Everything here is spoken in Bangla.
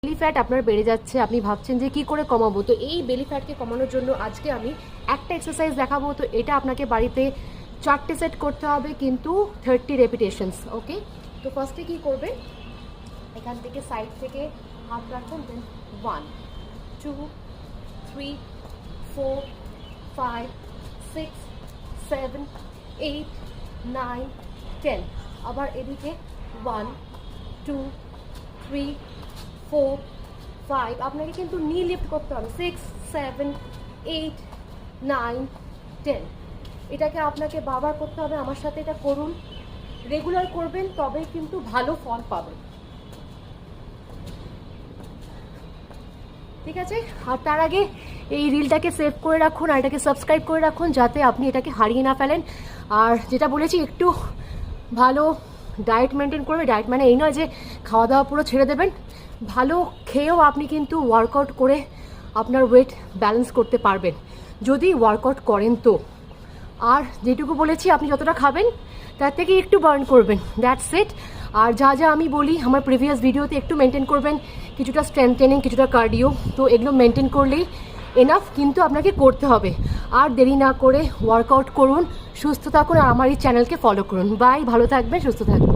বেলি ফ্যাট আপনার বেড়ে যাচ্ছে, আপনি ভাবছেন যে কি করে কমাবো। তো এই বেলি ফ্যাটকে কমানোর জন্য আজকে আমি একটা এক্সারসাইজ দেখাবো। তো এটা আপনাকে বাড়িতে 4টে সেট করতে হবে, কিন্তু 30 রেপিটেশনস। ওকে, তো ফার্স্টে কি করবেন, এখান থেকে সাইড থেকে হাত রাখুন, দেন 1 2 3 4 5 6 7 8 9 10। আবার এদিকে 1 2 3 4 5। আপনাকে কিন্তু নি লিফট করতে হবে, 6 7 8 9 10। এটাকে আপনাকে বারবার করতে হবে। আমার সাথে এটা করুন, রেগুলার করবেন, তবেই কিন্তু ভালো ফল পাবেন। ঠিক আছে, আর তার আগে এই রিলটাকে সেভ করে রাখুন আর এটাকে সাবস্ক্রাইব করে রাখুন, যাতে আপনি এটাকে হারিয়ে না ফেলেন। আর যেটা বলেছি, একটু ভালো ডায়েট মেনটেন করবে। ডায়েট মানে এই নয় যে খাওয়া দাওয়া পুরো ছেড়ে দেবেন, ভালো খেয়েও আপনি কিন্তু ওয়ার্কআউট করে আপনার ওয়েট ব্যালেন্স করতে পারবেন, যদি ওয়ার্কআউট করেন তো। আর যেটুকু বলেছি, আপনি যতটা খাবেন তার থেকে একটু বার্ন করবেন, দ্যাটস ইট। আর যা যা আমি বলি আমার প্রিভিয়াস ভিডিওতে একটু মেনটেন করবেন, কিছুটা স্ট্রেংথ ট্রেনিং, কিছুটা কার্ডিও, তো এগুলো মেনটেন করলেই এনাফ, কিন্তু আপনাকে করতে হবে। আর দেরি না করে ওয়ার্কআউট করুন, সুস্থ থাকুন, আর আমার এই চ্যানেলকে ফলো করুন। বাই, ভালো থাকবেন, সুস্থ থাকবেন।